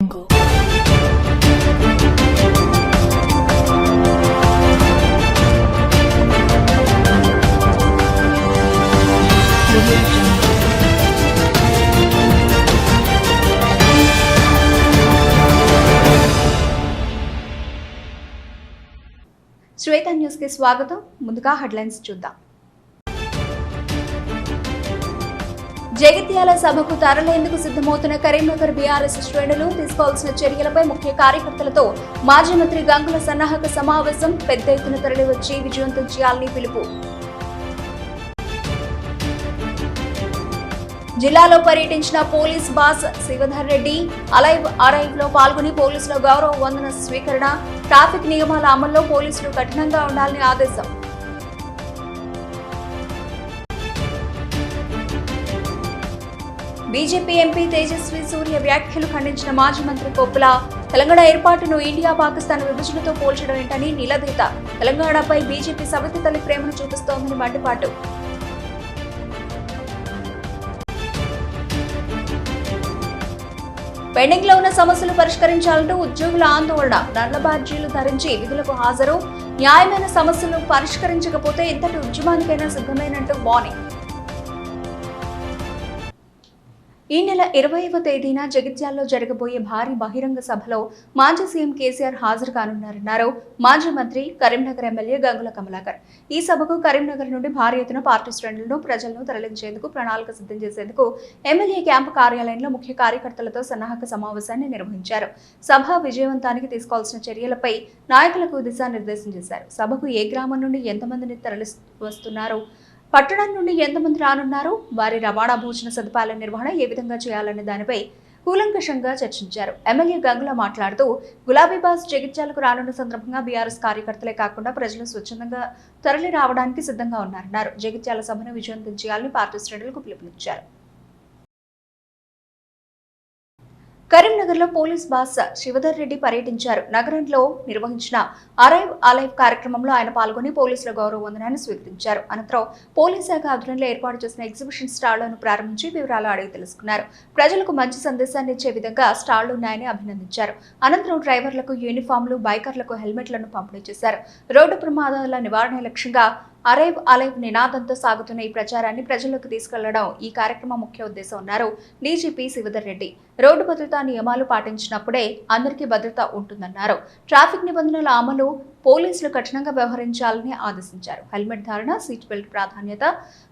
శ్వేత news కి స్వాగతం. ముందుగా హెడ్లైన్స్ చూద్దాం. జగిత్యాల సభకు తరలేందుకు సిద్ధమవుతున్న కరీంనగర్ బీఆర్ఎస్ శ్రేణులు తీసుకోవాల్సిన చర్యలపై ముఖ్య కార్యకర్తలతో మాజీ మంత్రి గంగుల సన్నాహక సమావేశం. పెద్ద ఎత్తున తరలివచ్చి విజయవంతం చేయాలని పిలుపు. జిల్లాలో పర్యటించిన police boss Shivadhar Reddy arrive లో పాల్గొని పోలీసుల గౌరవ వందన స్వీకరణ. ట్రాఫిక్ నియమాల అమల్లో పోలీసులు కఠినంగా ఉండాలని ఆదేశం. బీజేపీ ఎంపీ తేజస్వి సూర్య వ్యాఖ్యలు ఖండించిన మాజీ మంత్రి కొప్పుల. తెలంగాణ ఏర్పాటును ఇండియా పాకిస్తాన్ విభజనతో పోల్చడం ఏంటని నిలదీత. తెలంగాణపై బీజేపీ సవితి తల్లి ప్రేమను చూపిస్తోందని మండిపాటు. పెండింగ్ లో ఉన్న సమస్యలు పరిష్కరించాలంటూ ఉద్యోగుల ఆందోళన. నల్ల బ్యాడ్జీలు ధరించి విధులకు హాజరు. న్యాయమైన సమస్యలు పరిష్కరించకపోతే ఎంతటి ఉద్యమానికైనా సిద్ధమైనట్టు వార్నింగ్. ఈ నెల 20వ తేదీన జగిత్యాలలో జరగబోయే భారీ బహిరంగ సభలో మాజీ సీఎం కేసీఆర్ హాజరు కానున్నారన్నారు మాజీ మంత్రి కరీంనగర్ ఎమ్మెల్యే గంగుల కమలాకర్. ఈ సభకు కరీంనగర్ నుండి భారీ ఎత్తున పార్టీ శ్రేణులను ప్రజలను తరలించేందుకు ప్రణాళిక సిద్ధం చేసేందుకు ఎమ్మెల్యే క్యాంపు కార్యాలయంలో ముఖ్య కార్యకర్తలతో సన్నాహక సమావేశాన్ని నిర్వహించారు. సభ విజయవంతానికి తీసుకోవాల్సిన చర్యలపై నాయకులకు దిశానిర్దేశం చేశారు. సభకు ఏ గ్రామం నుండి ఎంతమందిని తరలి వస్తున్నారు, పట్టణం నుండి ఎంతమంది రానున్నారు, వారి రవాణా భోజన సదుపాయాల నిర్వహణ ఏ విధంగా చేయాలనే దానిపై కూలంకషంగా చర్చించారు. ఎమ్మెల్యే గంగుల మాట్లాడుతూ గులాబీ బాస్ జగిత్యాలకు రానున్న సందర్భంగా బీఆర్ఎస్ కార్యకర్తలే కాకుండా ప్రజలు స్వచ్ఛందంగా తరలి రావడానికి సిద్ధంగా ఉన్నారన్నారు. జగిత్యాల సభను విజయవంతం చేయాలని పార్టీ శ్రేణులకు పిలుపునిచ్చారు. కరీంనగర్లో పోలీస్ బాస్ శివధర్ రెడ్డి పర్యటించారు. నగరంలో నిర్వహించిన అరైవ్ కార్యక్రమంలో ఆయన పాల్గొని పోలీసుల గౌరవ వందనాన్ని స్వీకరించారు. అనంతరం పోలీస్ శాఖ ఆధ్వర్యంలో ఏర్పాటు చేసిన ఎగ్జిబిషన్ స్టాళ్లను ప్రారంభించి వివరాలు అడిగి తెలుసుకున్నారు. ప్రజలకు మంచి సందేశాన్ని ఇచ్చే విధంగా స్టాళ్లు ఉన్నాయని అభినందించారు. అనంతరం డ్రైవర్లకు యూనిఫామ్లు, బైకర్లకు హెల్మెట్లను పంపిణీ చేశారు. రోడ్డు ప్రమాదాల నివారణ లక్ష్యంగా అరైవ్ నినాదంతో సాగుతున్న ఈ ప్రచారాన్ని ప్రజల్లోకి తీసుకెళ్లడం ఈ కార్యక్రమం ముఖ్య ఉద్దేశం అన్నారు డీజీపీ శివధర్ రెడ్డి. రోడ్డు భద్రతా నియమాలు పాటించినప్పుడే అందరికీ భద్రత ఉంటుందన్నారు. ట్రాఫిక్ నిబంధనల అమలు పోలీసులు కఠినంగా వ్యవహరించాలని ఆదేశించారు. హెల్మెట్ ధారణ, సీట్ బెల్ట్ ప్రాధాన్యత,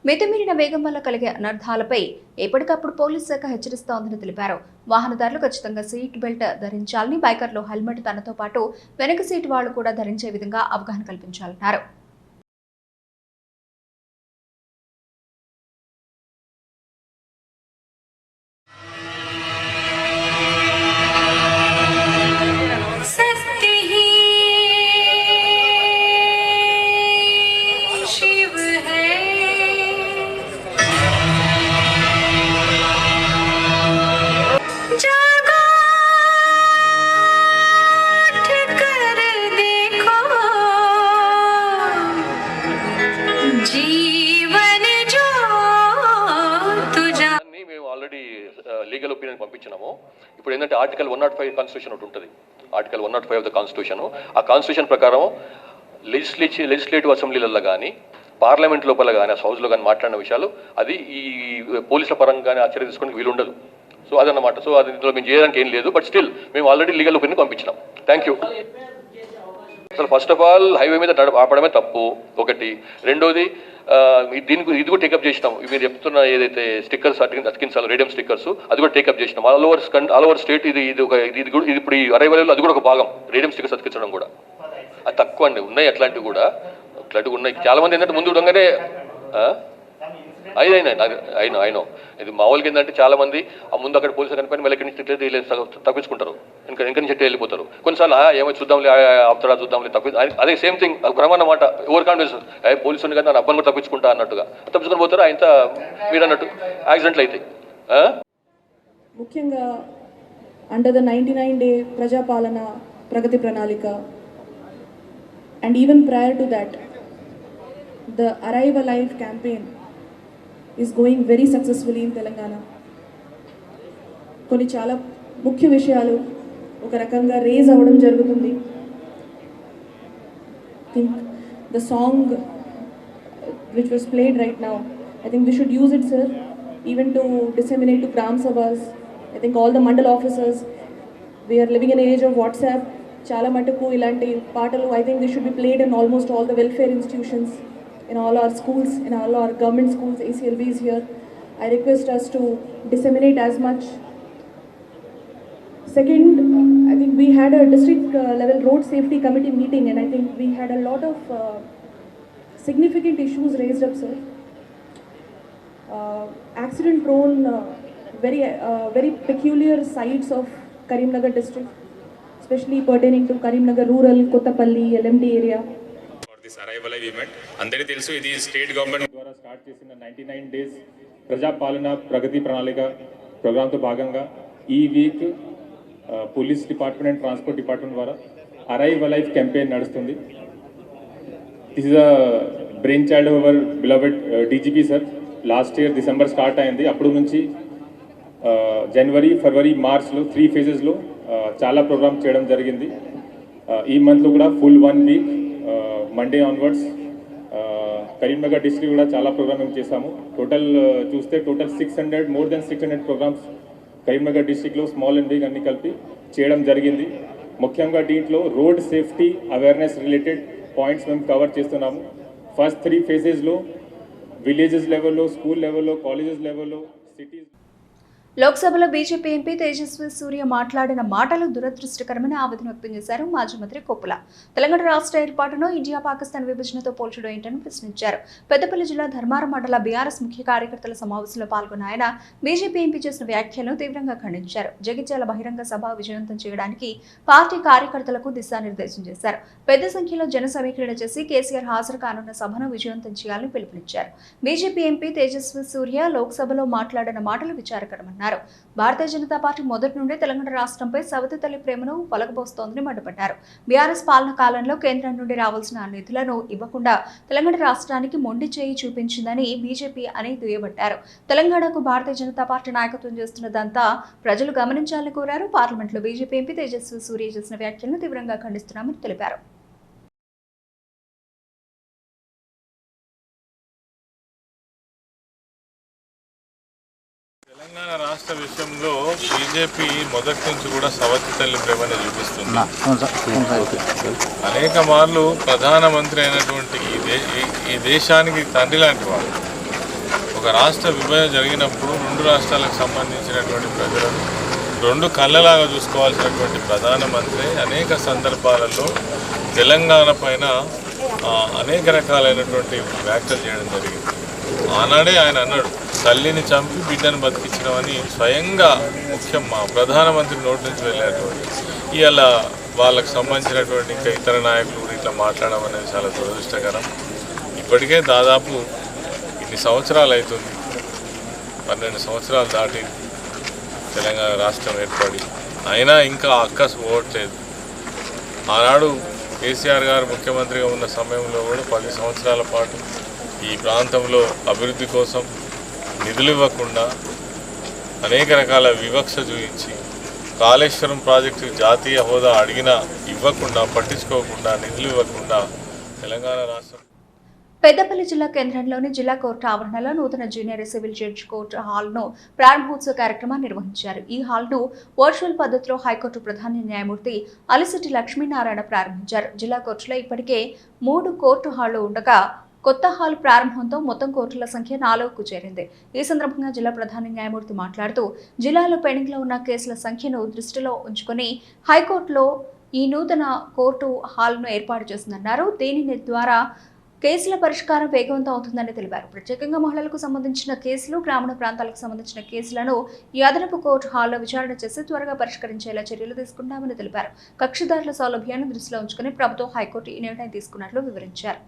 మితిమీరిన వేగం వల్ల కలిగే అనర్థాలపై ఎప్పటికప్పుడు పోలీస్ శాఖ హెచ్చరిస్తోందని తెలిపారు. వాహనదారులు ఖచ్చితంగా సీట్ బెల్ట్ ధరించాలని, బైకర్లు హెల్మెట్ తనతో పాటు వెనక సీటు వాళ్లు కూడా ధరించే విధంగా అవగాహన కల్పించాలన్నారు. Legal opinion పంపించినాము. ఇప్పుడు ఏంటంటే ఆర్టికల్ 105 కాన్స్టిట్యూషన్ ఒకటి ఉంటుంది. Article 105 of the constitution. ఆ కాన్స్టిట్యూషన్ ప్రకారం లెజిస్లేటివ్ అసెంబ్లీలలో కానీ పార్లమెంట్ లోపల కానీ హౌస్లో కానీ మాట్లాడిన విషయాలు అది ఈ పోలీసుల పరంగా కానీ చర్య తీసుకోవడానికి వీలు ఉండదు. సో అదన్నమాట. సో అది ఇందులో మేము చేయడానికి ఏం లేదు. బట్ స్టిల్ మేము ఆల్రెడీ లీగల్ ఒపీనియన్ పంపించినాం. Thank you. అసలు ఫస్ట్ ఆఫ్ ఆల్ హైవే మీద ఆపడమే తప్పు ఒకటి. రెండోది దీనికి ఇది కూడా టేకప్ చేసినాం. మీరు చెప్తున్న ఏదైతే స్టిక్కర్స్ అతికించాలో రేడియం స్టిక్కర్స్ అది కూడా టేకప్ చేసినాం. ఆల్ ఓవర్ స్టేట్ ఇది ఇప్పుడు ఈ అరైవల్ అది కూడా ఒక భాగం రేడియం స్టిక్కర్స్ అతికించడం కూడా. అది తక్కువ అండి, ఉన్నాయి అట్లాంటివి కూడా. అట్లాంటివి ఉన్నాయి. చాలా మంది ఏంటంటే ముందు ఉండగానే అయినో ఇది మామూలుగా ఏంటంటే చాలా మంది ఆ ముందు అక్కడ పోలీసులు కనిపోయిన మళ్ళీ ఎక్కడి నుంచి తప్పించుకుంటారు, ఇంకా నుంచి వెళ్ళిపోతారు. కొన్నిసార్లు ఏమో చూద్దాంలే ఆపుతాడా చూద్దాంలే అదే సేమ్ థింగ్ క్రమం అన్నమాట. ఓవర్ కాన్ఫిడెన్స్ పోలీసు ఉంది కదా నా అబ్బాయిని కూడా తప్పించుకుంటా అన్నట్టుగా తప్పించుకొని పోతారు. ఆయన మీరు అన్నట్టు యాక్సిడెంట్లు అయితే ముఖ్యంగా అండర్ ద 99 డే ప్రజాపాలన ప్రగతి ప్రణాళిక and even prior to that the Arrive Alive campaign is going very successfully in Telangana. కొన్ని చాలా ముఖ్య విషయాలు ఒక రకంగా రేజ్ అవ్వడం జరుగుతుంది. Think the song which was played right now, I think we should use it, sir, even to disseminate to Gram Sabhas. I think all the mandal officers, we are living in an age of WhatsApp. Chala matuku ilanti paatalu, I think they should be played in almost all the welfare institutions, in all our schools, in all our government schools. ACLB is here. I request us to disseminate as much. Second, I think we had a district level road safety committee meeting, and I think we had a lot of significant issues raised up, sir. Accident prone, very peculiar sites of Karimnagar district, especially pertaining to Karimnagar rural, Kottapalli, LMD area. For this Arrival Live event, అందరికీ తెలుసు ఇది state government ద్వారా start చేసిన 99 days ప్రజాపాలన ప్రగతి ప్రణాళిక ప్రోగ్రాంతో భాగంగా ఈ week police department and transport department ద్వారా arrival life campaign నడుస్తుంది. This is a brain child of our beloved DGP sir. Last year December start అయింది. అప్పుడు నుంచి జనవరి, ఫిబ్రవరి, మార్చ్లో 3 phases చాలా ప్రోగ్రామ్ చేయడం జరిగింది. ఈ మంత్లో కూడా full 1 week Monday onwards Karimnagar district కూడా చాలా ప్రోగ్రామింగ్ చేశాము. టోటల్ చూస్తే total 600 more than 600 programs Karimnagar డిస్ట్రిక్ట్లో స్మాల్ అండ్ బిగ్ అన్ని కలిపి చేయడం జరిగింది. ముఖ్యంగా దీంట్లో road safety awareness related points మేము కవర్ చేస్తున్నాము. ఫస్ట్ 3 phases విలేజెస్ లెవెల్లో, స్కూల్ లెవెల్లో, కాలేజెస్ లెవెల్లో, సిటీస్. లోక్సభలో బీజేపీ ఎంపీ తేజస్వి సూర్య మాట్లాడిన మాటలు దురదృష్టకరమని ఆవేదన వ్యక్తం చేశారు మాజీ మంత్రి కొప్పుల. తెలంగాణ రాష్ట్ర ఏర్పాటును ఇండియా పాకిస్తాన్ విభజనతో పోల్చడం ఏంటని ప్రశ్నించారు. పెద్దపల్లి జిల్లా ధర్మారం మండల బీఆర్ఎస్ ముఖ్య కార్యకర్తల సమావేశంలో పాల్గొన్న ఆయన బీజేపీ ఎంపీ చేసిన వ్యాఖ్యలను తీవ్రంగా ఖండించారు. జగిత్యాల బహిరంగ సభ విజయవంతం చేయడానికి పార్టీ కార్యకర్తలకు దిశానిర్దేశం చేశారు. పెద్ద సంఖ్యలో జన సమీకరణ చేసి కేసీఆర్ హాజరు కానున్న సభను విజయవంతం చేయాలని పిలుపునిచ్చారు. బీజేపీ ఎంపీ తేజస్వి సూర్య లోక్సభలో మాట్లాడిన మాటలు విచారకరమన్నారు. భారతీయ జనతా పార్టీ మొదటి నుండి తెలంగాణ రాష్ట్రంపై సవతి తల్లి ప్రేమను పొలగబోస్తోందని మండిపడ్డారు. బీఆర్ఎస్ పాలన కాలంలో కేంద్రం నుండి రావాల్సిన నిధులను ఇవ్వకుండా తెలంగాణ రాష్ట్రానికి మొండి చేయి చూపించిందని బీజేపీ అని దుయ్యబట్టారు. తెలంగాణకు భారతీయ జనతా పార్టీ నాయకత్వం చేస్తున్నదంతా ప్రజలు గమనించాలని కోరారు. పార్లమెంట్లో బీజేపీ ఎంపీ తేజస్వి సూర్య చేసిన వ్యాఖ్యలను తీవ్రంగా ఖండిస్తున్నామని తెలిపారు. తెలంగాణ రాష్ట్ర విషయంలో బీజేపీ మొదటి నుంచి కూడా సవతి తల్లి ప్రేమను చూపిస్తుంది. అనేక మార్లు ప్రధానమంత్రి అయినటువంటి ఈ దేశానికి తండ్రి లాంటి వాడు. ఒక రాష్ట్ర విభజన జరిగినప్పుడు 2 రాష్ట్రాలకు సంబంధించినటువంటి ప్రజలను 2 కళ్ళలాగా చూసుకోవాల్సినటువంటి ప్రధానమంత్రి అనేక సందర్భాలలో తెలంగాణ పైన అనేక రకాలైనటువంటి వ్యాఖ్యలు చేయడం జరిగింది. ఆనాడే ఆయన అన్నాడు, తల్లిని చంపి బిడ్డను బతికించడమని స్వయంగా ముఖ్యం మా ప్రధానమంత్రి నోటి నుంచి వెళ్ళేటువంటి. ఇవాళ వాళ్ళకు సంబంధించినటువంటి ఇంకా ఇతర నాయకులు కూడా ఇట్లా మాట్లాడడం అనేది చాలా దురదృష్టకరం. ఇప్పటికే దాదాపు ఇన్ని సంవత్సరాలు అవుతుంది, 12 సంవత్సరాలు దాటి తెలంగాణ రాష్ట్రం ఏర్పడి, అయినా ఇంకా అక్కసు పోవట్లేదు. ఆనాడు కేసీఆర్ గారు ముఖ్యమంత్రిగా ఉన్న సమయంలో కూడా 10 సంవత్సరాల పాటు ఈ ప్రాంతంలో అభివృద్ధి కోసం నిధులు ఇవ్వకుండా అనేక రకాల వివక్ష చూపించి కాళేశ్వరం ప్రాజెక్టు జాతీయ హోదా అడిగినా ఇవ్వకుండా, పట్టించుకోకుండా, నిధులు ఇవ్వకుండా తెలంగాణ రాష్ట్రం. పెద్దపల్లి జిల్లా కేంద్రంలోని జిల్లా కోర్టు ఆవరణలో నూతన జూనియర్ సివిల్ జడ్జి కోర్టు హాల్ను ప్రారంభోత్సవ కార్యక్రమాన్ని నిర్వహించారు. ఈ హాల్ను వర్చువల్ పద్ధతిలో హైకోర్టు ప్రధాన న్యాయమూర్తి అలిశెట్టి లక్ష్మీనారాయణ ప్రారంభించారు. జిల్లా కోర్టులో ఇప్పటికే 3 కోర్టు హాళ్లు ఉండగా కొత్త హాల్ ప్రారంభంతో మొత్తం కోర్టుల సంఖ్య 4కు చేరింది. ఈ సందర్భంగా జిల్లా ప్రధాన న్యాయమూర్తి మాట్లాడుతూ జిల్లాలో పెండింగ్లో ఉన్న కేసుల సంఖ్యను దృష్టిలో ఉంచుకొని హైకోర్టులో ఈ నూతన కోర్టు హాల్ను ఏర్పాటు చేసిందన్నారు. దీని ద్వారా కేసుల పరిష్కారం వేగవంతం అవుతుందని తెలిపారు. ప్రత్యేకంగా మహిళలకు సంబంధించిన కేసులు, గ్రామీణ ప్రాంతాలకు సంబంధించిన కేసులను ఈ అదనపు కోర్టు హాల్లో విచారణ చేసి త్వరగా పరిష్కరించేలా చర్యలు తీసుకుంటామని తెలిపారు. కక్షిదారుల సౌలభ్యాన్ని దృష్టిలో ఉంచుకుని ప్రభుత్వం హైకోర్టు ఈ నిర్ణయం తీసుకున్నట్లు వివరించారు.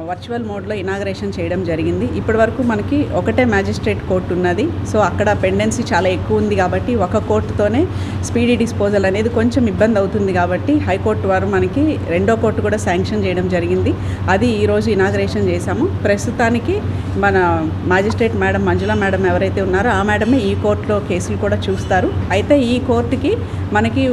వర్చువల్ మోడ్లో ఇనాగరేషన్ చేయడం జరిగింది. ఇప్పటివరకు మనకి ఒకటే మ్యాజిస్ట్రేట్ కోర్టు ఉన్నది. సో అక్కడ పెండెన్సీ చాలా ఎక్కువ ఉంది కాబట్టి ఒక కోర్టుతోనే స్పీడీ డిస్పోజల్ అనేది కొంచెం ఇబ్బంది అవుతుంది కాబట్టి హైకోర్టు వారు మనకి రెండో కోర్టు కూడా శాంక్షన్ చేయడం జరిగింది. అది ఈరోజు ఇనాగరేషన్ చేశాము. ప్రస్తుతానికి మన మ్యాజిస్ట్రేట్ మేడం మంజులా మేడం ఎవరైతే ఉన్నారో ఆ మేడమే ఈ కోర్టులో కేసులు కూడా చూస్తారు. అయితే ఈ కోర్టుకి మనకి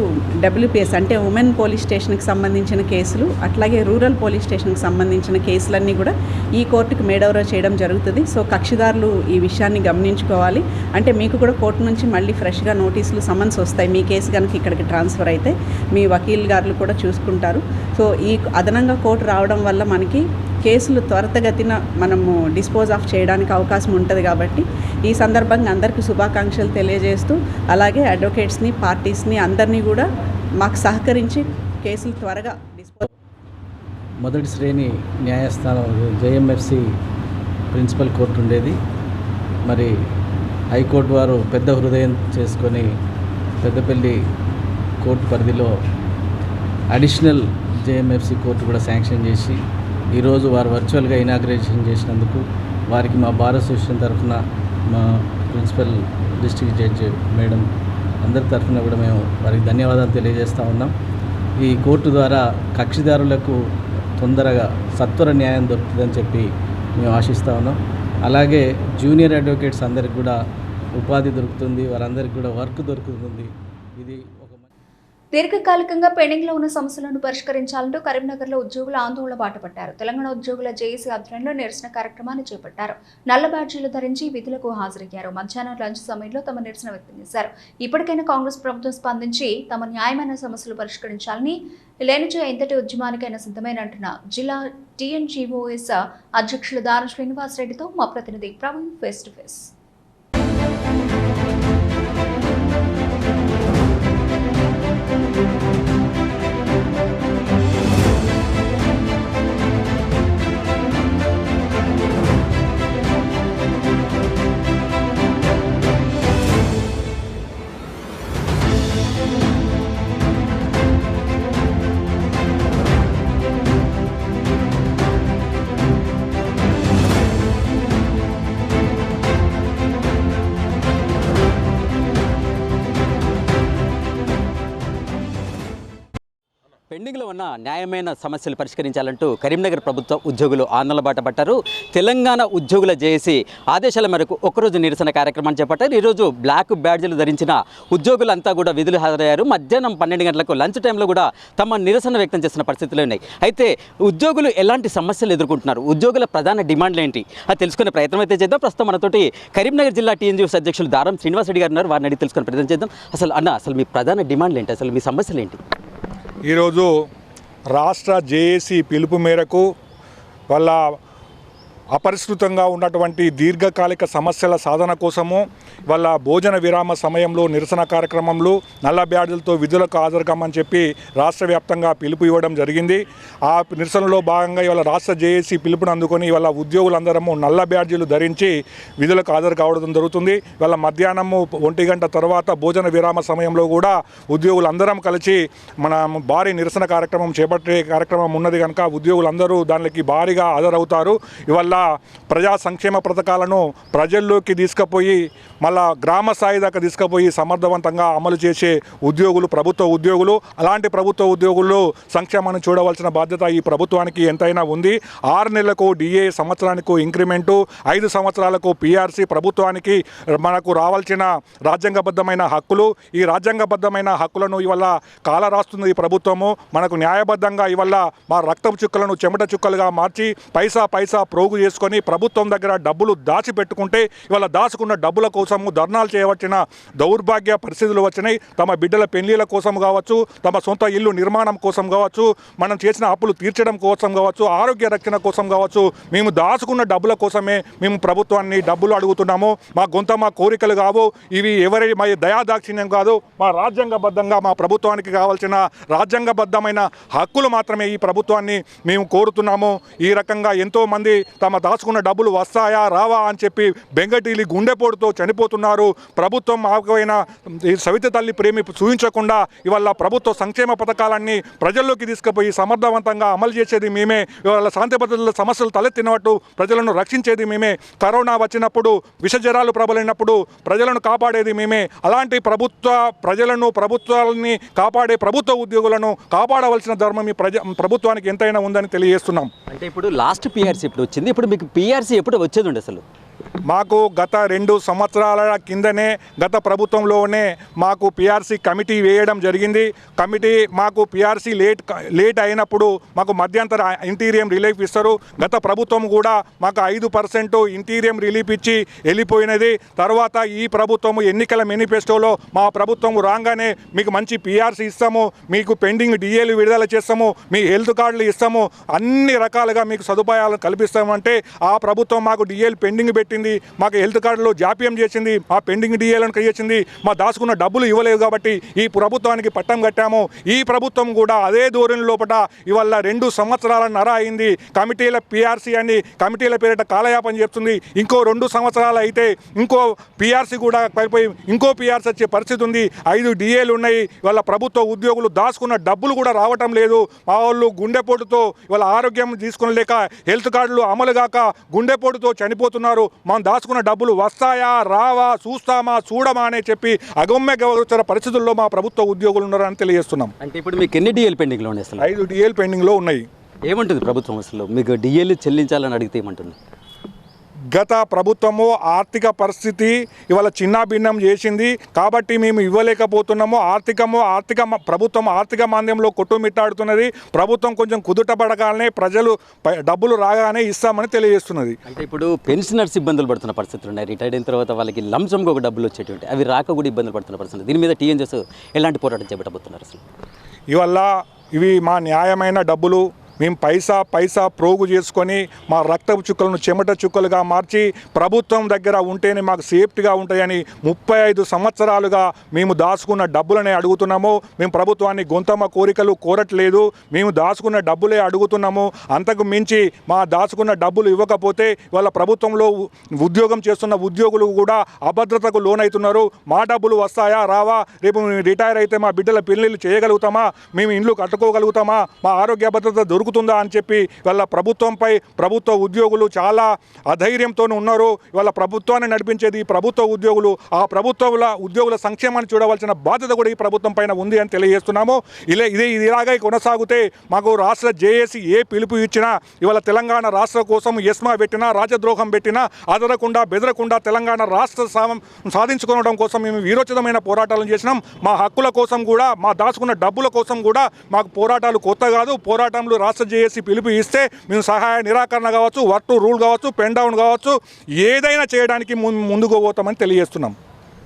WPS అంటే ఉమెన్ పోలీస్ స్టేషన్కి సంబంధించిన కేసులు, అట్లాగే రూరల్ పోలీస్ స్టేషన్కి సంబంధించిన కేసులన్నీ కూడా ఈ కోర్టుకి మేడ్ ఓవర్ చేయడం జరుగుతుంది. సో కక్షిదారులు ఈ విషయాన్ని గమనించుకోవాలి. అంటే మీకు కూడా కోర్టు నుంచి మళ్ళీ ఫ్రెష్గా నోటీసులు సమన్స్ వస్తాయి. మీ కేసు కనుక ఇక్కడికి ట్రాన్స్ఫర్ అయితే మీ వకీల్ గారులు కూడా చూసుకుంటారు. సో ఈ అదనంగా కోర్టు రావడం వల్ల మనకి కేసులు త్వరితగతిన మనము డిస్పోజ్ ఆఫ్ చేయడానికి అవకాశం ఉంటుంది కాబట్టి ఈ సందర్భంగా అందరికీ శుభాకాంక్షలు తెలియజేస్తూ, అలాగే అడ్వకేట్స్ని, పార్టీస్ని అందరినీ కూడా మాకు సహకరించి కేసులు త్వరగా డిస్పోజ్. మొదటి శ్రేణి న్యాయస్థానం JMFC ప్రిన్సిపల్ కోర్టు ఉండేది. మరి హైకోర్టు వారు పెద్ద హృదయం చేసుకొని పెద్దపల్లి కోర్టు పరిధిలో అడిషనల్ JMFC కోర్టు కూడా శాంక్షన్ చేసి ఈరోజు వారు వర్చువల్గా ఇనాగ్రేషన్ చేసినందుకు వారికి మా బార్ అసోసియేషన్ తరఫున, మా ప్రిన్సిపల్ డిస్ట్రిక్ట్ జడ్జి మేడం అందరి తరఫున కూడా మేము వారికి ధన్యవాదాలు తెలియజేస్తూ ఉన్నాం. ఈ కోర్టు ద్వారా కక్షిదారులకు తొందరగా సత్వర న్యాయం దొరుకుతుందని చెప్పి మేము ఆశిస్తూ ఉన్నాం. అలాగే జూనియర్ అడ్వకేట్స్ అందరికి కూడా ఉపాధి దొరుకుతుంది, వారందరికీ కూడా వర్క్ దొరుకుతుంది. ఇది దీర్ఘకాలికంగా పెండింగ్లో ఉన్న సమస్యలను పరిష్కరించాలంటూ కరీంనగర్లో ఉద్యోగుల ఆందోళన బాటపట్టారు. తెలంగాణ ఉద్యోగుల జేఏసీ ఆధ్వర్యంలో నిరసన కార్యక్రమాన్ని చేపట్టారు. నల్ల బ్యాడ్జీలు ధరించి విధులకు హాజరయ్యారు. మధ్యాహ్నం లంచ్ సమయంలో తమ నిరసన వ్యక్తం చేశారు. ఇప్పటికైనా కాంగ్రెస్ ప్రభుత్వం స్పందించి తమ న్యాయమైన సమస్యలు పరిష్కరించాలని, లేనిచో ఎంతటి ఉద్యమానికైనా సిద్ధమైనంటున్న జిల్లా TNGOS అధ్యక్షులు దాన శ్రీనివాసరెడ్డితో మా ప్రతినిధి ప్రవీణ్ ఫేస్ టు ఫేస్. పెండింగ్లో ఉన్న న్యాయమైన సమస్యలు పరిష్కరించాలంటూ కరీంనగర్ ప్రభుత్వ ఉద్యోగులు ఆందోళన బాట పట్టారు. తెలంగాణ ఉద్యోగుల జేఏసీ ఆదేశాల మేరకు ఒకరోజు నిరసన కార్యక్రమాన్ని చేపట్టారు. ఈరోజు బ్లాక్ బ్యాడ్జీలు ధరించిన ఉద్యోగులంతా కూడా విధులు హాజరయ్యారు. మధ్యాహ్నం 12 గంటలకు లంచ్ టైంలో కూడా తమ నిరసన వ్యక్తం చేస్తున్న పరిస్థితులు ఉన్నాయి. అయితే ఉద్యోగులు ఎలాంటి సమస్యలు ఎదుర్కొంటున్నారు, ఉద్యోగుల ప్రధాన డిమాండ్లు ఏంటి అది తెలుసుకునే ప్రయత్నం అయితే చేద్దాం. ప్రస్తుతం మనతోటి కరీంనగర్ జిల్లా TNGOS అధ్యక్షులు దారం శ్రీనివాసరెడ్డి గారు ఉన్నారు. వారిని అడిగి తెలుసుకునే ప్రయత్నం చేద్దాం. అసలు మీ ప్రధాన డిమాండ్లు ఏంటి, అసలు మీ సమస్యలు ఏంటి? ఈరోజు రాష్ట్ర జేఏసీ పిలుపు మేరకు వాళ్ళ అపరిష్కృతంగా ఉన్నటువంటి దీర్ఘకాలిక సమస్యల సాధన కోసము వాళ్ళ భోజన విరామ సమయంలో నిరసన కార్యక్రమంలో నల్ల బ్యాడ్జీలతో విధులకు హాజరుకామని చెప్పి రాష్ట్ర వ్యాప్తంగా పిలుపు ఇవ్వడం జరిగింది. ఆ నిరసనలో భాగంగా ఇవాళ రాష్ట్ర జేఏసీ పిలుపును అందుకొని ఇవాళ ఉద్యోగులందరము నల్ల బ్యాడ్జీలు ధరించి విధులకు హాజరు కావడం జరుగుతుంది. ఇవాళ మధ్యాహ్నము 1 గంట తర్వాత భోజన విరామ సమయంలో కూడా ఉద్యోగులందరం కలిసి మన భారీ నిరసన కార్యక్రమం చేపట్టే కార్యక్రమం ఉన్నది కనుక ఉద్యోగులందరూ దానికి భారీగా హాజరవుతారు. ఇవాళ ప్రజా సంక్షేమ పథకాలను ప్రజల్లోకి తీసుకుపోయి మళ్ళా గ్రామ స్థాయి దాకా తీసుకుపోయి సమర్థవంతంగా అమలు చేసే ఉద్యోగులు ప్రభుత్వ ఉద్యోగులు. అలాంటి ప్రభుత్వ ఉద్యోగులు సంక్షేమాన్ని చూడవలసిన బాధ్యత ఈ ప్రభుత్వానికి ఎంతైనా ఉంది. 6 నెలలకు DA, సంవత్సరానికి ఇంక్రిమెంటు, 5 సంవత్సరాలకు PRC ప్రభుత్వానికి మనకు రావాల్సిన రాజ్యాంగబద్ధమైన హక్కులు. ఈ రాజ్యాంగబద్ధమైన హక్కులను ఇవాళ కాలరాస్తుంది ఈ ప్రభుత్వము. మనకు న్యాయబద్ధంగా ఇవాళ మా రక్తపు చుక్కలను చెమట చుక్కలుగా మార్చి పైసా ప్రోగు చేసుకొని ప్రభుత్వం దగ్గర డబ్బులు దాచిపెట్టుకుంటే ఇవాళ దాచుకున్న డబ్బుల కోసము ధర్నాలు చేయవచ్చిన దౌర్భాగ్య పరిస్థితులు వచ్చినాయి. తమ బిడ్డల పెళ్లిళ్ళ కోసం కావచ్చు, తమ సొంత ఇల్లు నిర్మాణం కోసం కావచ్చు, మనం చేసిన అప్పులు తీర్చడం కోసం కావచ్చు, ఆరోగ్య రక్షణ కోసం కావచ్చు, మేము దాచుకున్న డబ్బుల కోసమే మేము ప్రభుత్వాన్ని డబ్బులు అడుగుతున్నాము. మా కోరికలు కావు ఇవి, ఎవరి మా దయాదాక్షిణ్యం కాదు. మా రాజ్యాంగబద్ధంగా మా ప్రభుత్వానికి కావాల్సిన రాజ్యాంగబద్ధమైన హక్కులు మాత్రమే ఈ ప్రభుత్వాన్ని మేము కోరుతున్నాము. ఈ రకంగా ఎంతోమంది తమ మా దాచుకున్న డబ్బులు వస్తాయా రావా అని చెప్పి బెంగటీలి గుండెపోటుతో చనిపోతున్నారు. ప్రభుత్వం మాకైనా ఈ సవిత తల్లి ప్రేమి చూపించకుండా ఇవాళ ప్రభుత్వ సంక్షేమ పథకాలన్నీ ప్రజల్లోకి తీసుకుపోయి సమర్థవంతంగా అమలు చేసేది మేమే. ఇవాళ శాంతి భద్రతల సమస్యలు తలెత్తినట్టు ప్రజలను రక్షించేది మేమే. కరోనా వచ్చినప్పుడు విషజ్వరాలు ప్రబలినప్పుడు ప్రజలను కాపాడేది మేమే. అలాంటి ప్రభుత్వాలని కాపాడే ప్రభుత్వ ఉద్యోగులను కాపాడవలసిన ధర్మం ఈ ప్రభుత్వానికి ఎంతైనా ఉందని తెలియజేస్తున్నాం. అంటే ఇప్పుడు లాస్ట్ పిఆర్సీ ఇప్పుడు వచ్చింది, ఇప్పుడు మీకు పిఆర్సీ ఎప్పుడు వచ్చేది ఉండే అసలు? మాకు గత 2 సంవత్సరాల కిందనే గత ప్రభుత్వంలోనే మాకు పిఆర్సీ కమిటీ వేయడం జరిగింది. కమిటీ మాకు పిఆర్సీ లేట్ అయినప్పుడు మాకు మధ్యంతర ఇంటీరియం రిలీఫ్ ఇస్తారు. గత ప్రభుత్వం కూడా మాకు 5% ఇంటీరియం రిలీఫ్ ఇచ్చి వెళ్ళిపోయినది. తర్వాత ఈ ప్రభుత్వం ఎన్నికల మేనిఫెస్టోలో మా ప్రభుత్వం రాగానే మీకు మంచి పిఆర్సీ ఇస్తాము, మీకు పెండింగ్ డిఏలు విడుదల చేస్తాము, మీ హెల్త్ కార్డులు ఇస్తాము, అన్ని రకాలుగా మీకు సదుపాయాలు కల్పిస్తామంటే ఆ ప్రభుత్వం మాకు డిఏలు పెండింగ్ పెట్టింది, మాకు హెల్త్ కార్డులో జాప్యం చేసింది, మా పెండింగ్ డిఏలను చేసింది, మా దాచుకున్న డబ్బులు ఇవ్వలేదు. కాబట్టి ఈ ప్రభుత్వానికి పట్టం కట్టాము. ఈ ప్రభుత్వం కూడా అదే ధోరణి లోపల ఇవాళ 2 సంవత్సరాలన్నర అయింది. కమిటీల పిఆర్సీ అని కమిటీల పేరిట కాలయాపన చేస్తుంది. ఇంకో 2 సంవత్సరాలు అయితే ఇంకో పిఆర్సీ కూడా పడిపోయి ఇంకో పిఆర్సీ వచ్చే పరిస్థితి ఉంది. 5 డిఏలు ఉన్నాయి. ఇవాళ ప్రభుత్వ ఉద్యోగులు దాచుకున్న డబ్బులు కూడా రావటం లేదు. మా వాళ్ళు గుండెపోటుతో ఇవాళ ఆరోగ్యం తీసుకునలేక హెల్త్ కార్డులు అమలు కాక గుండెపోటుతో చనిపోతున్నారు. మనం దాచుకున్న డబ్బులు వస్తాయా రావా చూస్తామా చూడమా అని చెప్పి అగమ్య గౌరవ పరిస్థితుల్లో మా ప్రభుత్వ ఉద్యోగులు ఉన్నారని తెలియజేస్తున్నాం. అంటే ఇప్పుడు మీకు ఎన్ని డిఏలు పెండింగ్లో ఉన్నాయి అసలు? 5 డిఏలు పెండింగ్లో ఉన్నాయి. ఏమంటుంది ప్రభుత్వం అసలు? మీకు డిఏలు చెల్లించాలని అడిగితే ఏమంటుంది? గత ప్రభుత్వము ఆర్థిక పరిస్థితి ఇవాళ చిన్నాభిన్నం చేసింది కాబట్టి మేము ఇవ్వలేకపోతున్నాము. ప్రభుత్వం ఆర్థిక మాంద్యంలో కొట్టుమిట్టాడుతున్నది. ప్రభుత్వం కొంచెం కుదుటపడగానే ప్రజలు డబ్బులు రాగానే ఇస్తామని తెలియజేస్తున్నది. అంటే ఇప్పుడు పెన్షనర్స్ ఇబ్బందులు పడుతున్న పరిస్థితులు ఉన్నాయి. రిటైర్డ్ అయిన తర్వాత వాళ్ళకి లంసంగా ఒక డబ్బులు వచ్చేటువంటి అవి రాక కూడా ఇబ్బందులు పడుతున్న పరిస్థితి. దీని మీద టీఎన్జెస్ ఎలాంటి పోరాటం చేపట్టబోతున్నారు అసలు? ఇవల్ల ఇవి మా న్యాయమైన డబ్బులు మేము పైసా ప్రోగు చేసుకొని మా రక్తపు చుక్కలను చెమట చుక్కలుగా మార్చి ప్రభుత్వం దగ్గర ఉంటేనే మాకు సేఫ్టీగా ఉంటాయని 35 సంవత్సరాలుగా మేము దాచుకున్న డబ్బులనే అడుగుతున్నాము. మేము ప్రభుత్వాన్ని గొంతమ్మ కోరికలు కోరట్లేదు. మేము దాచుకున్న డబ్బులే అడుగుతున్నాము. అంతకు మించి మా దాచుకున్న డబ్బులు ఇవ్వకపోతే వాళ్ళ ప్రభుత్వంలో ఉద్యోగం చేస్తున్న ఉద్యోగులు కూడా అభద్రతకు లోనవుతున్నారు. మా డబ్బులు వస్తాయా రావా, రేపు రిటైర్ అయితే మా బిడ్డల పెళ్ళిళ్ళు చేయగలుగుతామా, మేము ఇండ్లు కట్టుకోగలుగుతామా, మా ఆరోగ్య భద్రత దొరుకుతుందా అని చెప్పి వాళ్ళ ప్రభుత్వంపై ప్రభుత్వ ఉద్యోగులు చాలా అధైర్యంతో ఉన్నారు. ఇవాళ ప్రభుత్వాన్ని నడిపించేది ఈ ప్రభుత్వ ఉద్యోగులు. ఆ ఉద్యోగుల సంక్షేమాన్ని చూడవలసిన బాధ్యత కూడా ఈ ప్రభుత్వం పైన ఉంది అని తెలియజేస్తున్నాము. ఇలాగే కొనసాగితే మాకు రాష్ట్ర జేఏసీ ఏ పిలుపు ఇచ్చినా ఇవాళ తెలంగాణ రాష్ట్ర కోసం ఎస్మా పెట్టినా రాజద్రోహం పెట్టినా అదరకుండా బెదరకుండా తెలంగాణ రాష్ట్ర సాధించుకోవడం కోసం మేము వీరోచితమైన పోరాటాలు చేసినాం. మా హక్కుల కోసం కూడా మా దాచుకున్న డబ్బుల కోసం కూడా మాకు పోరాటాలు కొత్త కాదు. పోరాటంలో రాష్ట్ర జేఏసీ పిలుపు ఇస్తే మేము సహాయ నిరాకరణ కావచ్చు, వర్క్ టు రూల్ కావచ్చు, పెన్ డౌన్ కావచ్చు, ఏదైనా చేయడానికి ముందుకు పోతామని తెలియజేస్తున్నాం.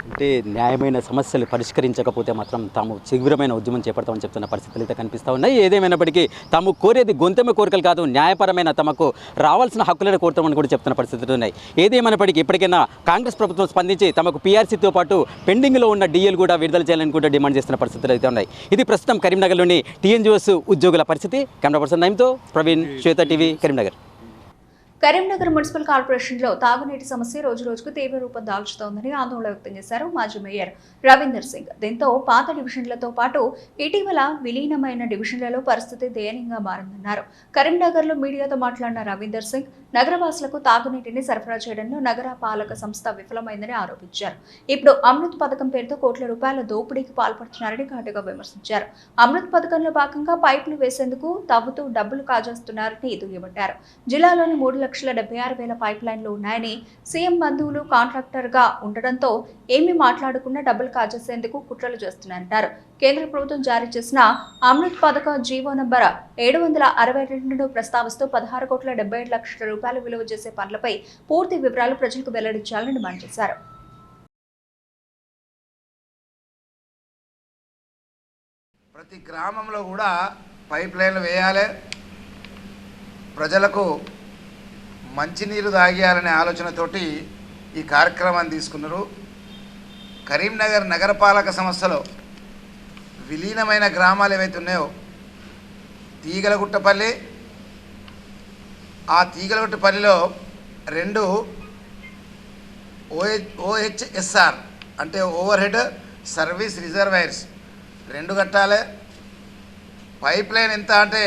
అంటే న్యాయమైన సమస్యలు పరిష్కరించకపోతే మాత్రం తాము తీవ్రమైన ఉద్యమం చేపడతామని చెప్తున్న పరిస్థితులు అయితే కనిపిస్తూ ఉన్నాయి. ఏదేమైనప్పటికీ తాము కోరేది గొంతెమ్మ కోరికలు కాదు, న్యాయపరమైన తమకు రావాల్సిన హక్కులను కోరుతామని కూడా చెప్తున్న పరిస్థితులు ఉన్నాయి. ఏదేమైనప్పటికీ ఇప్పటికైనా కాంగ్రెస్ ప్రభుత్వం స్పందించి తమకు పీఆర్సీతో పాటు పెండింగ్లో ఉన్న డిఏలు కూడా విడుదల చేయాలని కూడా డిమాండ్ చేస్తున్న పరిస్థితులు అయితే ఉన్నాయి. ఇది ప్రస్తుతం కరీంనగర్లోని టీఎన్జిఓస్ ఉద్యోగుల పరిస్థితి. కెమెరా పర్సన్ నైమ్తో ప్రవీణ్, శ్వేత టీవీ, కరీంనగర్. కరీంనగర్ మున్సిపల్ కార్పొరేషన్లో తాగునీటి సమస్య రోజురోజుకు తీవ్ర రూపం దాల్చుతోందని ఆందోళన వ్యక్తం చేశారు మాజీ మేయర్ రవీందర్ సింగ్. దీంతో పాత డివిజన్లతో పాటు ఇటీవల విలీనమైన డివిజన్లలో పరిస్థితి దయనీయంగా మారిందన్నారు. కరీంనగర్లో మీడియాతో మాట్లాడిన రవీందర్ సింగ్ నగరవాసులకు తాగునీటిని సరఫరా చేయడంలో నగర పాలక సంస్థ విఫలమైందని ఆరోపించారు. ఇప్పుడు అమృత్ పథకం పేరుతో కోట్ల రూపాయల దోపిడీకి పాల్పడుతున్నారని ఘాటుగా విమర్శించారు. అమృత్ పథకంలో భాగంగా పైపులు వేసేందుకు తవ్వుతూ డబ్బులు కాజేస్తున్నారని దుయ్యబట్టారు. జిల్లాలోని 3,76,000 పైప్ లైన్లు ఉన్నాయని, సీఎం బంధువులు కాంట్రాక్టర్గా ఉండడంతో ఏమీ మాట్లాడకుండా డబ్బులు కాజేసేందుకు కుట్రలు చేస్తున్నారంటారు. కేంద్ర ప్రభుత్వం జారీ చేసిన అమృత్ పథకం జీవో నంబర్ 762 ప్రస్తావిస్తూ 16,77,00,000 రూపాయలు విలువ చేసే పనులపై పూర్తి వివరాలు ప్రజలకు వెల్లడించాలని డిమాండ్ చేశారు. ప్రతి గ్రామంలో కూడా పైప్ లైన్లు వేయాలి, ప్రజలకు మంచినీరు తాగేయాలనే ఆలోచనతోటి ఈ కార్యక్రమాన్ని తీసుకున్నారు. కరీంనగర్ నగరపాలక సంస్థలో విలీనమైన గ్రామాలు ఏవైతే ఉన్నాయో తీగలగుట్టపల్లి, ఆ తీగలగొట్టుపల్లిలో 2 OHSR అంటే ఓవర్ హెడ్ సర్వీస్ రిజర్వాయర్స్ 2 కట్టాలి. పైప్ లైన్ ఎంత అంటే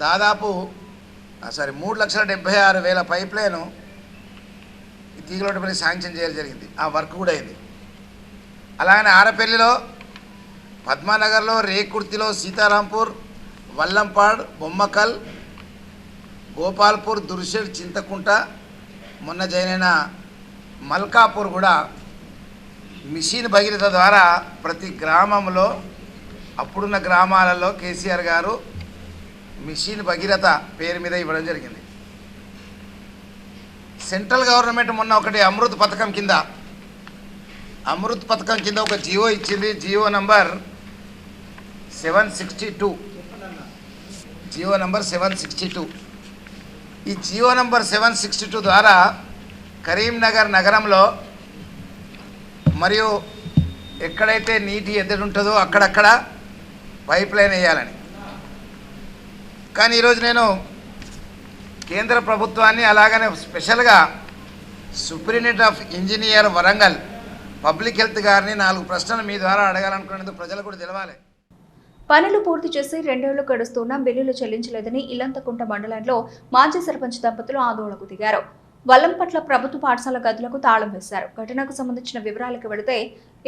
దాదాపు 3,76,000 పైప్ లైన్ ఈ తీగలగొట్టుపల్లి శాంక్షన్ చేయడం జరిగింది. ఆ వర్క్ కూడా అయింది. అలాగనే ఆరపల్లిలో, పద్మానగర్లో, రేకుర్తిలో, సీతారాంపూర్, వల్లంపాడ్, బొమ్మకల్, గోపాల్పూర్, దుర్షేడ్, చింతకుంట, మొన్న జైనైన మల్కాపూర్ కూడా మిషన్ భగీరథ ద్వారా ప్రతి గ్రామంలో, అప్పుడున్న గ్రామాలలో కేసీఆర్ గారు మిషన్ భగీరథ పేరు మీద ఇవ్వడం జరిగింది. సెంట్రల్ గవర్నమెంట్ మొన్న ఒకటి అమృత్ పథకం కింద ఒక జియో ఇచ్చింది. GO number 762. ఈ జియో నంబర్ 762 ద్వారా కరీంనగర్ నగరంలో మరియు ఎక్కడైతే నీటి ఎద్దడి ఉంటుందో అక్కడక్కడ పైప్ లైన్ వేయాలని. కానీ ఈరోజు నేను కేంద్ర ప్రభుత్వాన్ని అలాగనే స్పెషల్గా superintendent of engineer Warangal public health గారిని 4 ప్రశ్నలు మీ ద్వారా అడగాలనుకునేందుకు ప్రజలకు కూడా తెలవాలి. పనులు పూర్తి చేసి 2 ఏళ్లు గడుస్తున్నా బిల్లులు చెల్లించలేదని ఇల్లంతకుంట మండలంలో మాజీ సర్పంచ్ దంపతులు ఆందోళనకు దిగారు. వల్లంపట్ల ప్రభుత్వ పాఠశాల గదులకు తాళం వేశారు. ఘటనకు సంబంధించిన వివరాలకు వెళితే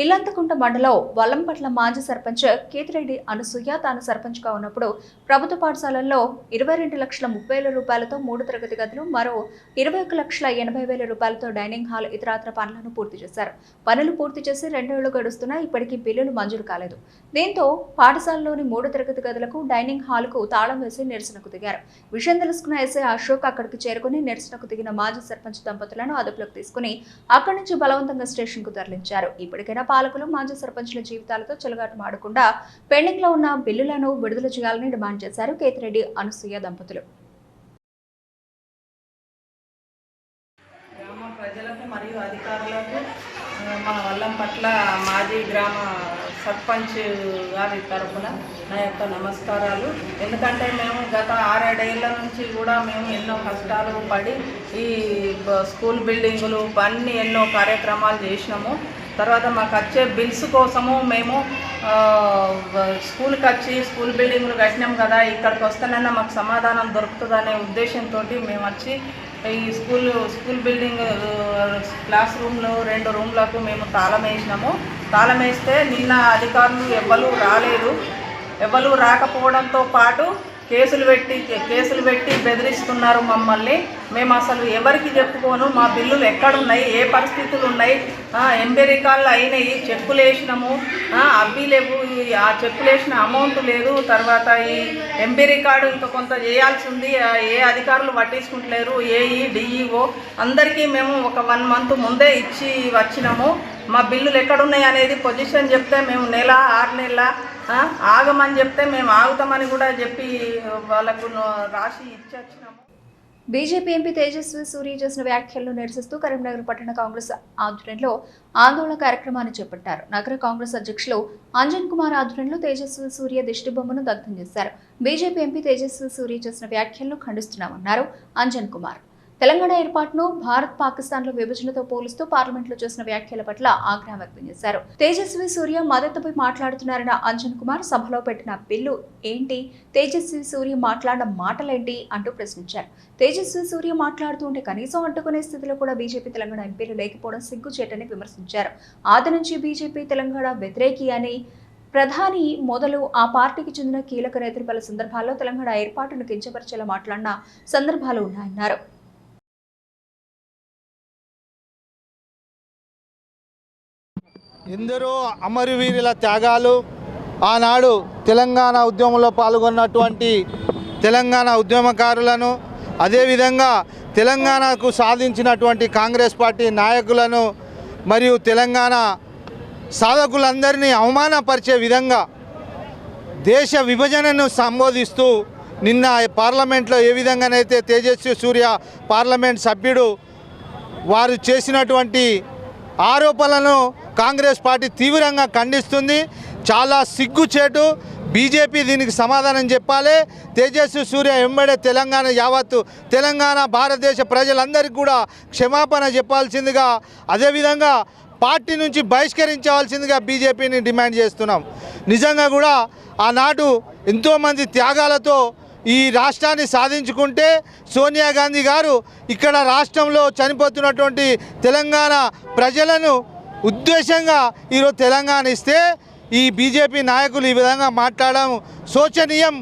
ఇల్లంతకుంట మండలం వల్లంపట్ల మాజీ సర్పంచ్ కేతిరెడ్డి అనసూయ తాను సర్పంచ్గా ఉన్నప్పుడు ప్రభుత్వ పాఠశాలల్లో 22,30,000 రూపాయలతో 3 తరగతి గదులు, మరో 21,80,000 రూపాయలతో డైనింగ్ హాల్, ఇతరత్ర పనులను పూర్తి చేశారు. పనులు పూర్తి చేసి 2 ఏళ్లు గడుస్తున్నా ఇప్పటికీ బిల్లులు మంజూరు కాలేదు. దీంతో పాఠశాలలోని 3 తరగతి గదులకు, డైనింగ్ హాల్కు తాళం వేసి నిరసనకు దిగారు. విషయం తెలుసుకున్న ఎస్ఐ అశోక్ అక్కడికి చేరుకుని నిరసనకు దిగిన మాజీ సర్పంచ్ దంపతులను అదుపులోకి తీసుకుని అక్కడి నుంచి బలవంతంగా స్టేషన్ కు తరలించారు. ఇప్పటికైనా పాలకులు మాజీ సర్పంచుల జీవితాలతో చెలగాటం ఆడకుండా పెండింగ్ లో ఉన్న బిల్లులను విడుదల చేయాలని డిమాండ్ చేశారు కేతిరెడ్డి అనసూయ దంపతులు. గ్రామ ప్రజలకు మరియు అధికారులకు మన వల్లంపట్ల మాజీ గ్రామ సర్పంచ్ గారి తరఫున నా యొక్క నమస్కారాలు. ఎందుకంటే మేము గత 6-7 ఏళ్ల నుంచి కూడా మేము ఎన్నో కష్టాలు పడి ఈ స్కూల్ బిల్డింగులు అన్నీ ఎన్నో కార్యక్రమాలు చేసినాము. తర్వాత మాకు వచ్చే బిల్స్ కోసము మేము స్కూల్కి వచ్చి స్కూల్ బిల్డింగులు కట్టినాం కదా, ఇక్కడికి వస్తేనన్నా మాకు సమాధానం దొరుకుతుందనే ఉద్దేశంతో మేము వచ్చి ఈ స్కూల్ బిల్డింగ్ క్లాస్ రూమ్లో 2 రూమ్లకు మేము తాళం వేసినాము. తాళం వేస్తే నిన్న అధికారులు ఎవ్వరు రాకపోవడంతో పాటు కేసులు పెట్టి బెదిరిస్తున్నారు మమ్మల్ని. మేము అసలు ఎవరికి చెప్పుకోను, మా బిల్లులు ఎక్కడున్నాయి, ఏ పరిస్థితులు ఉన్నాయి, ఎంబెరికాళ్ళు అయినాయి, చెక్కులు వేసినాము, అవి లేవు, ఆ చెక్కులు వేసిన అమౌంట్ లేదు. తర్వాత ఈ ఎంబెరికార్డు ఇంకా కొంత చేయాల్సి ఉంది, ఏ అధికారులు పట్టించుకుంటలేరు, ఏఈ డిఈఓ అందరికీ మేము ఒక 1 మంత్ ముందే ఇచ్చి వచ్చినాము. మా బిల్లులు ఎక్కడున్నాయి అనేది పొజిషన్ చెప్తే మేము 6 నెలల ఆగమని చెప్తే మేము ఆగుతామని కూడా చెప్పి వాళ్ళకు రాసి ఇచ్చొచ్చినాము. బీజేపీ ఎంపీ తేజస్వి సూర్య చేసిన వ్యాఖ్యలను నిరసిస్తూ కరీంనగర్ పట్టణ కాంగ్రెస్ ఆధ్వర్యంలో ఆందోళన కార్యక్రమాన్ని చేపట్టారు. నగర కాంగ్రెస్ అధ్యక్షులు అంజన్ కుమార్ ఆధ్వర్యంలో తేజస్వి సూర్య దిష్టిబొమ్మను దగ్ధం చేశారు. బీజేపీ ఎంపీ తేజస్వి సూర్య చేసిన వ్యాఖ్యలను ఖండిస్తున్నామన్నారు అంజన్ కుమార్. తెలంగాణ ఏర్పాటును భారత్ పాకిస్తాన్ల విభజనతో పోలుస్తూ పార్లమెంట్లో చేసిన వ్యాఖ్యల పట్ల ఆగ్రహం వ్యక్తం చేశారు. తేజస్వి సూర్య మద్దతుపై మాట్లాడుతున్నారన్న అంజన్ కుమార్ సభలో పెట్టిన బిల్లు ఏంటి, తేజస్వి సూర్య మాట్లాడిన మాటలేంటి అంటూ ప్రశ్నించారు. తేజస్వి సూర్య మాట్లాడుతూ ఉంటే కనీసం అడ్డుకునే స్థితిలో కూడా బీజేపీ తెలంగాణ ఎంపీలు లేకపోవడం సిగ్గుచేటని విమర్శించారు. ఆది నుంచి బీజేపీ తెలంగాణ వ్యతిరేకి అని ప్రధాని మొదలు ఆ పార్టీకి చెందిన కీలక నేతలు పలు సందర్భాల్లో తెలంగాణ ఏర్పాటును కించపరిచేలా మాట్లాడిన సందర్భాలు ఉన్నాయన్నారు. ఎందరో అమరవీరుల త్యాగాలు, ఆనాడు తెలంగాణ ఉద్యమంలో పాల్గొన్నటువంటి తెలంగాణ ఉద్యమకారులను, అదేవిధంగా తెలంగాణకు సాధించినటువంటి కాంగ్రెస్ పార్టీ నాయకులను మరియు తెలంగాణ సాధకులందరినీ అవమానపరిచే విధంగా దేశ విభజనను సంబోధిస్తూ నిన్న పార్లమెంట్లో ఏ విధంగానైతే తేజస్వి సూర్య పార్లమెంట్ సభ్యుడు వారు చేసినటువంటి ఆరోపణలను కాంగ్రెస్ పార్టీ తీవ్రంగా ఖండిస్తుంది. చాలా సిగ్గుచేటు. బీజేపీ దీనికి సమాధానం చెప్పాలి. తేజస్వి సూర్య వెంబడే తెలంగాణ యావత్తు తెలంగాణ భారతదేశ ప్రజలందరికీ కూడా క్షమాపణ చెప్పాల్సిందిగా, అదేవిధంగా పార్టీ నుంచి బహిష్కరించవలసిందిగా బీజేపీని డిమాండ్ చేస్తున్నాం. నిజంగా కూడా ఆనాడు ఎంతోమంది త్యాగాలతో ఈ రాష్ట్రాన్ని సాధించుకుంటే సోనియా గాంధీ గారు ఇక్కడ రాష్ట్రంలో చనిపోతున్నటువంటి తెలంగాణ ప్రజలను ఉద్దేశంగా ఈరోజు తెలంగాణ ఇస్తే ఈ బీజేపీ నాయకులు ఈ విధంగా మాట్లాడడం శోచనీయం.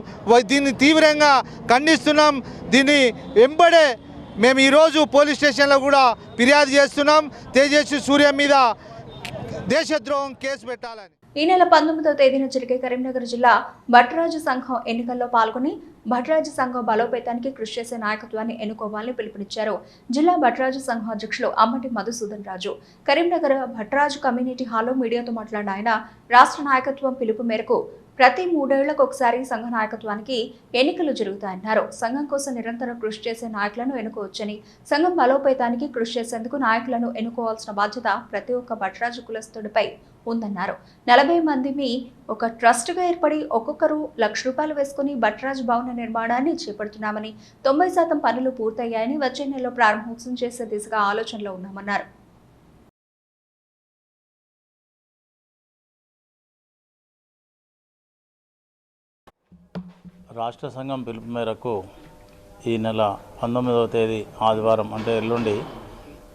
దీన్ని తీవ్రంగా ఖండిస్తున్నాం. దీన్ని వెంబడే మేము ఈరోజు పోలీస్ స్టేషన్లో కూడా ఫిర్యాదు చేస్తున్నాం. తేజస్వి సూర్య మీద దేశద్రోహం కేసు పెట్టాలని. ఈ నెల 19వ తేదీన జరిగే కరీంనగర్ జిల్లా భట్రాజు సంఘం ఎన్నికల్లో పాల్గొని భట్రాజు సంఘం బలోపేతానికి కృషి చేసే నాయకత్వాన్ని ఎన్నుకోవాలని పిలుపునిచ్చారు జిల్లా భట్రాజు సంఘం అధ్యక్షులు అమ్మటి మధుసూదన్ రాజు. కరీంనగర్ భట్రాజు కమ్యూనిటీ హాల్లో మీడియాతో మాట్లాడిన ఆయన రాష్ట్ర నాయకత్వం పిలుపు మేరకు ప్రతి 3 ఏళ్లకు ఒకసారి సంఘ నాయకత్వానికి ఎన్నికలు జరుగుతాయన్నారు. సంఘం కోసం నిరంతరం కృషి చేసే నాయకులను ఎన్నుకోవచ్చని, సంఘం బలోపేతానికి కృషి చేసేందుకు నాయకులను ఎన్నుకోవాల్సిన బాధ్యత ప్రతి ఒక్క భట్రాజు కులస్తుడిపై ఉందన్నారు. 40 మందిని ఒక ట్రస్ట్గా ఏర్పడి ఒక్కొక్కరు ₹1,00,000 వేసుకుని భట్రాజు భవన నిర్మాణాన్ని చేపడుతున్నామని, 90% పనులు పూర్తయ్యాయని, వచ్చే నెలలో ప్రారంభోత్సవం చేసే దిశగా ఆలోచనలో ఉన్నామన్నారు. రాష్ట్ర సంఘం పిలుపు మేరకు ఈ నెల 19వ తేదీ ఆదివారం అంటే ఎల్లుండి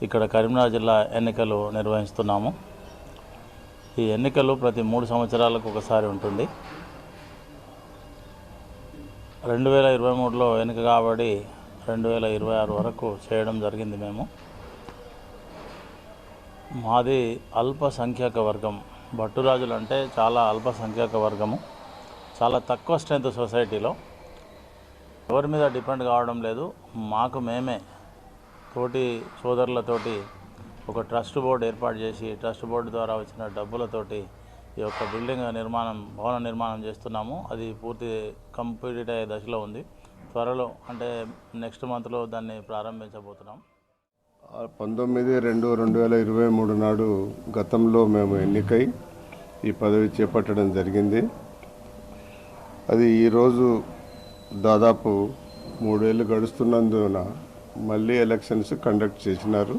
ఇక్కడ కరీంనగర్ జిల్లా ఎన్నికలు నిర్వహిస్తున్నాము. ఈ ఎన్నికలు ప్రతి 3 సంవత్సరాలకు ఒకసారి ఉంటుంది. 2023లో ఎన్నిక కాబట్టి 2026 వరకు చేయడం జరిగింది. మాది అల్పసంఖ్యాక వర్గం. భట్టురాజులు అంటే చాలా అల్పసంఖ్యాక వర్గము, చాలా తక్కువ స్ట్రెంత్ సొసైటీలో. ఎవరి మీద డిపెండ్ కావడం లేదు. మాకు మేమే తోటి సోదరులతోటి ఒక ట్రస్ట్ బోర్డు ఏర్పాటు చేసి ట్రస్ట్ బోర్డు ద్వారా వచ్చిన డబ్బులతోటి ఈ యొక్క భవన నిర్మాణం చేస్తున్నాము. అది పూర్తి కంప్లీట్ అయ్యే దశలో ఉంది. త్వరలో అంటే నెక్స్ట్ మంత్లో దాన్ని ప్రారంభించబోతున్నాం. 19/2/2023 నాడు గతంలో మేము ఎన్నికై ఈ పదవి చేపట్టడం జరిగింది. అది ఈరోజు దాదాపు 3 ఏళ్ళు గడుస్తున్నందున మళ్ళీ ఎలక్షన్స్ కండక్ట్ చేసినారు.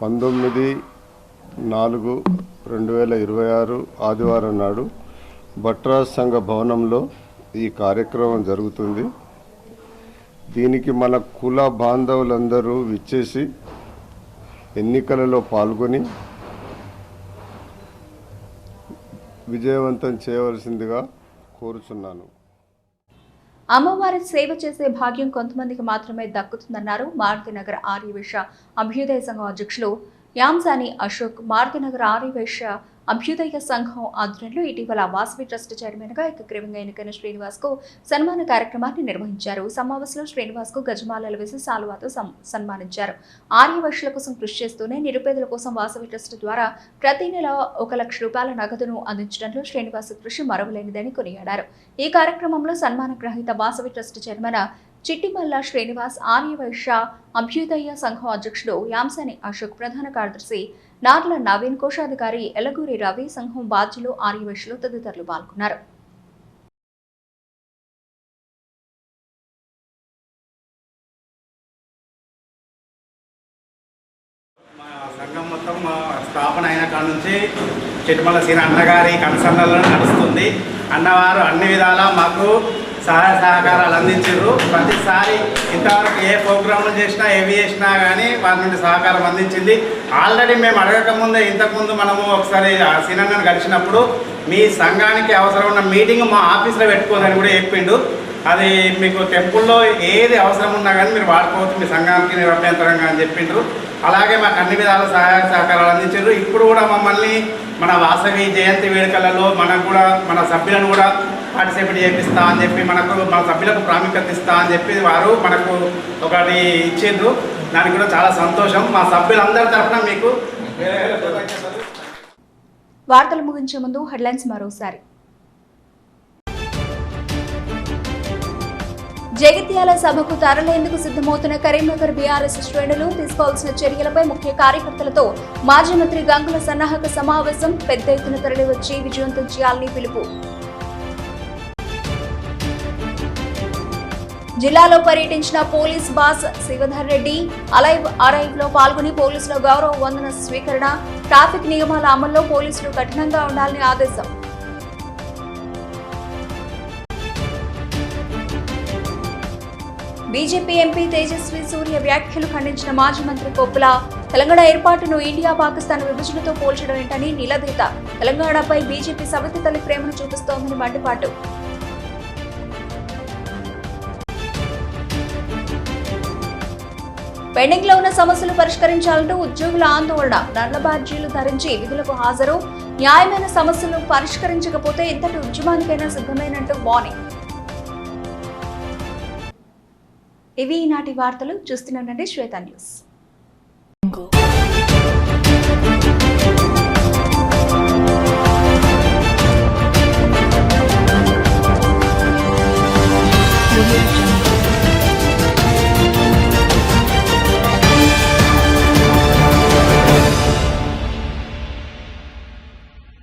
19/4/2026 ఆదివారం నాడు భట్రాజ్ సంఘ భవనంలో ఈ కార్యక్రమం జరుగుతుంది. దీనికి మన కుల బాంధవులందరూ విచ్చేసి ఎన్నికలలో పాల్గొని విజయవంతం చేయవలసిందిగా కోరుచున్నాను. అమ్మవారి సేవ చేసే భాగ్యం కొంతమందికి మాత్రమే దక్కుతుందన్నారు మారుతినగర్ ఆర్యవైశ్య అభ్యుదయ సంఘం అధ్యక్షులు యాంసాని అశోక్. మారుతినగర్ ఆర్యవైశ్య అభ్యుదయ సంఘం ఆధ్వర్యంలో ఇటీవల వాసవి ట్రస్ట్ చైర్మన్గా ఏకగ్రీవంగా ఎన్నికైన శ్రీనివాస్కు సన్మాన కార్యక్రమాన్ని నిర్వహించారు. సమావేశంలో శ్రీనివాస్కు గజమాలలు వేసి సాల్వాతో సన్మానించారు. ఆర్యవైశ్యుల కోసం కృషి చేస్తూనే నిరుపేదల కోసం వాసవి ట్రస్ట్ ద్వారా ప్రతి నెల ₹1,00,000 నగదును అందించడంలో శ్రీనివాస్ కృషి మరవలేనిదని కొనియాడారు. ఈ కార్యక్రమంలో సన్మాన గ్రహీత వాసవి ట్రస్ట్ చైర్మన్ చిట్టిమల్ల శ్రీనివాస్, ఆర్యవైశ్య అభ్యుదయ సంఘం అధ్యక్షుడు యాంసాని అశోక్, ప్రధాన కార్యదర్శి నార్ల నవీన్, కోశాధికారి ఎలగూరి రవి, సంఘం బాధ్యులు, ఆర్యవైశ్యులు తదితరులు పాల్గొన్నారు. సంఘం మొత్తం స్థాపన అయిన కాడ నుంచి చిట్టిమల్ల సీన అన్నగారి కనసన్నలో నడుస్తుంది. అన్నవారు అన్ని విధాలా మాకు సహాయ సహకారాలు అందించారు. ప్రతిసారి ఇంతవరకు ఏ ప్రోగ్రాంలు చేసినా ఏవి చేసినా కానీ వారి నుండి సహకారం అందించింది. ఆల్రెడీ మేము అడగకముందే ఇంతకుముందు మనము ఒకసారి సీనన్నను కలిసినప్పుడు మీ సంఘానికి అవసరం ఉన్న మీటింగ్ మా ఆఫీస్లో పెట్టుకోదని కూడా చెప్పిండు. అది మీకు టెంపుల్లో ఏది అవసరం ఉన్నా కానీ మీరు వాడుకోవచ్చు, మీ సంఘానికి నిరభ్యంతరంగా అని చెప్పిండ్రు. అలాగే మాకు అన్ని విధాల సహాయ సహకారాలు అందించారు. ఇప్పుడు కూడా మమ్మల్ని మన వాసవి జయంతి వేడుకలలో మనకు కూడా మన సభ్యులను కూడా పార్టిసిపేట్ చేపిస్తా అని చెప్పి మన సభ్యులకు ప్రాముఖ్యత ఇస్తా అని చెప్పి వారు మనకు ఒకటి ఇచ్చిండ్రు. దానికి కూడా చాలా సంతోషం. మా సభ్యులందరి తరఫున మీకు వార్తలు ముగించే ముందు హెడ్లైన్స్ మరోసారి. జగిత్యాల సభకు తరలేందుకు సిద్ధమవుతున్న కరీంనగర్ బీఆర్ఎస్ శ్రేణులు తీసుకోవాల్సిన చర్యలపై ముఖ్య కార్యకర్తలతో మాజీ మంత్రి గంగుల సన్నాహక సమావేశం. పెద్ద ఎత్తున తరలివచ్చి విజయవంతం చేయాలని పిలుపు. జిల్లాలో పర్యటించిన police boss Shivadhar Reddy arrive లో పాల్గొని పోలీసుల గౌరవ వందన స్వీకరణ. ట్రాఫిక్ నియమాల అమల్లో పోలీసులు కఠినంగా ఉండాలని ఆదేశం. బీజేపీ ఎంపీ తేజస్వి సూర్య వ్యాఖ్యలు ఖండించిన మాజీ మంత్రి కొప్పుల. తెలంగాణ ఏర్పాటును ఇండియా పాకిస్తాన్ విభజనతో పోల్చడం ఏంటని నిలదీత. తెలంగాణపై బీజేపీ సవితి తల్లి ప్రేమను చూపిస్తోందని మండిపాటు. పెండింగ్ లో ఉన్న సమస్యలు పరిష్కరించాలంటూ ఉద్యోగుల ఆందోళన. నల్ల బ్యాడ్జీలు ధరించి విధులకు హాజరు. న్యాయమైన సమస్యలు పరిష్కరించకపోతే ఇంతటి ఉద్యమానికైనా సిద్ధమైనట్టు వార్నింగ్. ఇవి ఈనాటి వార్తలు. చూస్తూనే ఉండండి శ్వేత న్యూస్.